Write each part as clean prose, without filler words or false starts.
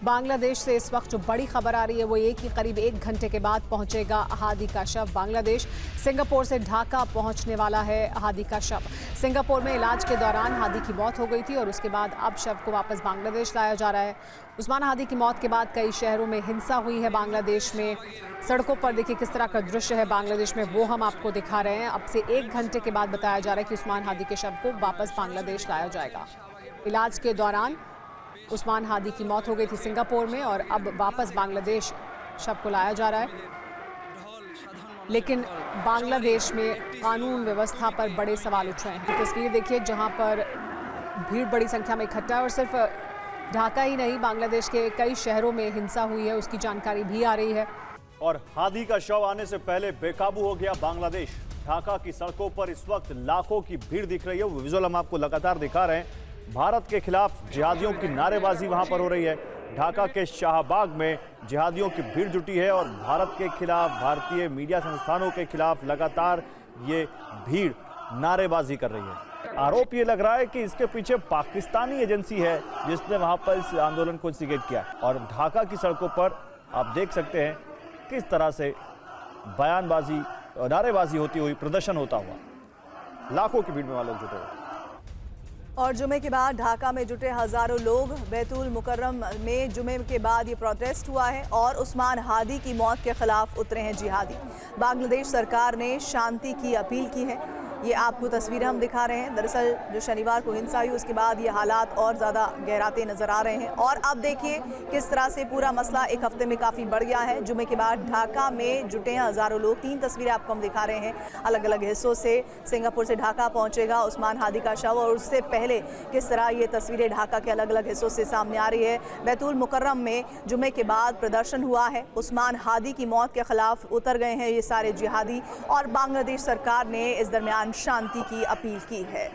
बांग्लादेश से इस वक्त जो बड़ी खबर आ रही है वो ये कि करीब 1 घंटे के बाद पहुंचेगा हादी का शव बांग्लादेश। सिंगापुर से ढाका पहुंचने वाला है हादी का शव। सिंगापुर में इलाज के दौरान हादी की मौत हो गई थी और उसके बाद अब शव को वापस बांग्लादेश लाया जा रहा है। उस्मान हादी की मौत के बाद कई शहरों में हिंसा हुई है बांग्लादेश में। सड़कों पर देखिए किस तरह का दृश्य है बांग्लादेश में, वो हम आपको दिखा रहे हैं। अब से 1 घंटे के बाद बताया जा रहा है कि उस्मान हादी के शव को वापस बांग्लादेश लाया जाएगा। इलाज के दौरान उस्मान हादी की मौत हो गई थी सिंगापुर में और अब वापस बांग्लादेश शव को लाया जा रहा है। लेकिन बांग्लादेश में कानून व्यवस्था पर बड़े सवाल उठ रहे हैं। तस्वीर देखिए जहां पर भीड़ बड़ी संख्या में इकट्ठा है और सिर्फ ढाका ही नहीं, बांग्लादेश के कई शहरों में हिंसा हुई है, उसकी जानकारी भी आ रही है। और हादी का शव आने से पहले बेकाबू हो गया बांग्लादेश। ढाका की सड़कों पर इस वक्त लाखों की भीड़ दिख रही है। वो विजुअल हम आपको लगातार दिखा रहे हैं। भारत के खिलाफ जिहादियों की नारेबाजी वहां पर हो रही है। ढाका के शाहबाग में जिहादियों की भीड़ जुटी है और भारत के खिलाफ, भारतीय मीडिया संस्थानों के खिलाफ लगातार ये भीड़ नारेबाजी कर रही है। आरोप ये लग रहा है कि इसके पीछे पाकिस्तानी एजेंसी है जिसने वहां पर इस आंदोलन को इंस्टिगेट किया। और ढाका की सड़कों पर आप देख सकते हैं किस तरह से बयानबाजी, नारेबाजी होती हुई, प्रदर्शन होता हुआ। लाखों की भीड़ में वहां लोग जुटे हुए। और जुमे के बाद ढाका में जुटे हजारों लोग। बैतुल मुकर्रम में जुमे के बाद ये प्रोटेस्ट हुआ है और उस्मान हादी की मौत के खिलाफ उतरे हैं जिहादी। बांग्लादेश सरकार ने शांति की अपील की है। ये आपको तस्वीरें हम दिखा रहे हैं। दरअसल जो शनिवार को हिंसा हुई उसके बाद ये हालात और ज़्यादा गहराते नजर आ रहे हैं। और अब देखिए किस तरह से पूरा मसला 1 हफ्ते में काफ़ी बढ़ गया है। जुमे के बाद ढाका में जुटे हैं हजारों लोग। 3 तस्वीरें आपको हम दिखा रहे हैं अलग अलग हिस्सों से। सिंगापुर से ढाका पहुंचेगा उस्मान हादी का शव और उससे पहले किस तरह ये तस्वीरें ढाका के अलग अलग हिस्सों से सामने आ रही है। बैतुल मुकर्रम में जुमे के बाद प्रदर्शन हुआ है। उस्मान हादी की मौत के खिलाफ उतर गए हैं ये सारे जिहादी और बांग्लादेश सरकार ने इस दरमियान शांति की अपील की है।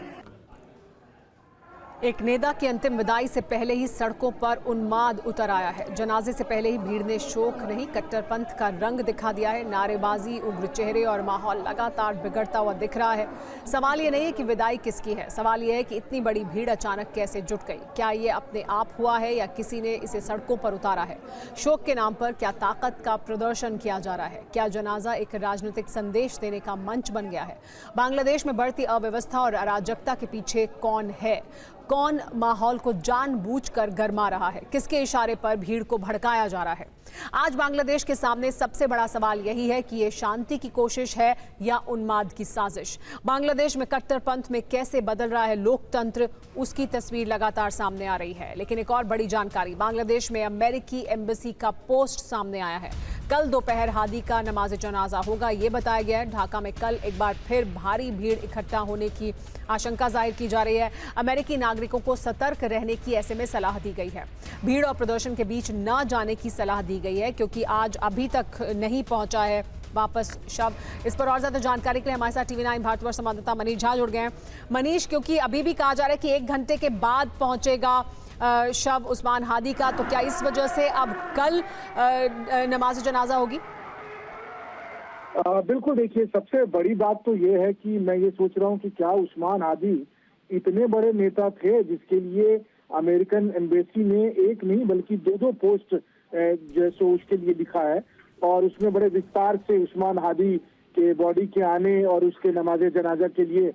एक नेता की अंतिम विदाई से पहले ही सड़कों पर उन्माद उतर आया है। जनाजे से पहले ही भीड़ ने शोक नहीं, कट्टरपंथ का रंग दिखा दिया है। नारेबाजी, उग्र चेहरे और माहौल लगातार बिगड़ता हुआ दिख रहा है। सवाल ये नहीं है कि विदाई किसकी है, सवाल ये है कि इतनी बड़ी भीड़ अचानक कैसे जुट गई। क्या ये अपने आप हुआ है या किसी ने इसे सड़कों पर उतारा है? शोक के नाम पर क्या ताकत का प्रदर्शन किया जा रहा है? क्या जनाजा एक राजनीतिक संदेश देने का मंच बन गया है? बांग्लादेश में बढ़ती अव्यवस्था और अराजकता के पीछे कौन है? कौन माहौल को जानबूझकर गरमा रहा है? किसके इशारे पर भीड़ को भड़काया जा रहा है? आज बांग्लादेश के सामने सबसे बड़ा सवाल यही है कि ये शांति की कोशिश है या उन्माद की साजिश। बांग्लादेश में कट्टरपंथ में कैसे बदल रहा है लोकतंत्र, उसकी तस्वीर लगातार सामने आ रही है। लेकिन एक और बड़ी जानकारी, बांग्लादेश में अमेरिकी एम्बेसी का पोस्ट सामने आया है। कल दोपहर हादी का नमाज जनाजा होगा, ये बताया गया है। ढाका में कल एक बार फिर भारी भीड़ इकट्ठा होने की आशंका जाहिर की जा रही है। अमेरिकी नागरिकों को सतर्क रहने की ऐसे में सलाह दी गई है। भीड़ और प्रदर्शन के बीच न जाने की सलाह दी गई है क्योंकि आज अभी तक नहीं पहुंचा है वापस शव। इस पर और ज्यादा जानकारी के लिए हमारे साथ TV9 भारतवर्ष संवाददाता मनीष झा जुड़ गए हैं। मनीष, क्योंकि अभी भी कहा जा रहा है कि 1 घंटे के बाद पहुंचेगा शव उस्मान हादी का, तो क्या इस वजह से अब कल नमाज जनाजा होगी? बिल्कुल, देखिए सबसे बड़ी बात तो ये है कि मैं ये सोच रहा हूँ कि क्या उस्मान हादी इतने बड़े नेता थे जिसके लिए अमेरिकन एम्बेसी ने एक नहीं बल्कि 2 पोस्ट जैसे उसके लिए लिखा है और उसमें बड़े विस्तार से उस्मान हादी के बॉडी के आने और उसके नमाज जनाजा के लिए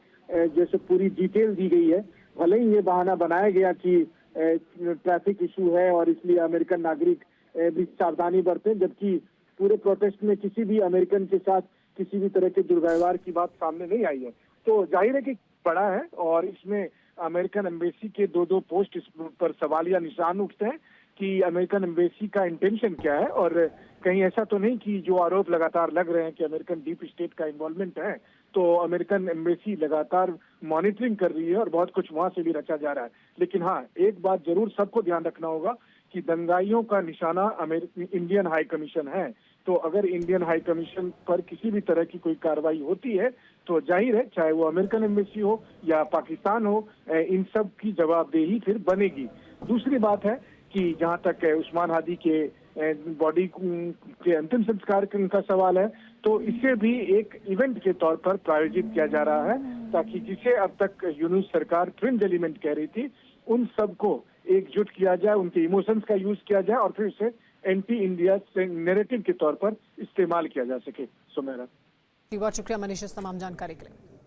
जैसे पूरी डिटेल दी गई है। भले ही ये बहाना बनाया गया कि ट्रैफिक इशू है और इसलिए अमेरिकन नागरिक भी सावधानी बरतें, जबकि पूरे प्रोटेस्ट में किसी भी अमेरिकन के साथ किसी भी तरह के दुर्व्यवहार की बात सामने नहीं आई है। तो जाहिर है कि बड़ा है और इसमें अमेरिकन एम्बेसी के 2 पोस्ट इस पर सवालिया निशान उठते हैं कि अमेरिकन एम्बेसी का इंटेंशन क्या है और कहीं ऐसा तो नहीं कि जो आरोप लगातार लग रहे हैं कि अमेरिकन डीप स्टेट का इन्वॉल्वमेंट है, तो अमेरिकन एम्बेसी लगातार मॉनिटरिंग कर रही है और बहुत कुछ वहां से भी रचा जा रहा है। लेकिन हाँ, एक बात जरूर सबको ध्यान रखना होगा कि दंगाइयों का निशाना इंडियन हाई कमीशन है। तो अगर इंडियन हाई कमीशन पर किसी भी तरह की कोई कार्रवाई होती है तो जाहिर है, चाहे वो अमेरिकन एम्बेसी हो या पाकिस्तान हो, इन सब की जवाबदेही फिर बनेगी। दूसरी बात है कि जहां तक उस्मान हादी के बॉडी के अंतिम संस्कार का सवाल है, तो इसे भी एक इवेंट के तौर पर प्रायोजित किया जा रहा है ताकि जिसे अब तक यूनुस सरकार फ्रिंज एलिमेंट कह रही थी, उन सबको एकजुट किया जाए, उनके इमोशंस का यूज किया जाए और फिर उसे एंटी इंडिया नैरेटिव के तौर पर इस्तेमाल किया जा सके। सुमेरा, बहुत शुक्रिया मनीष इस तमाम जानकारी के लिए।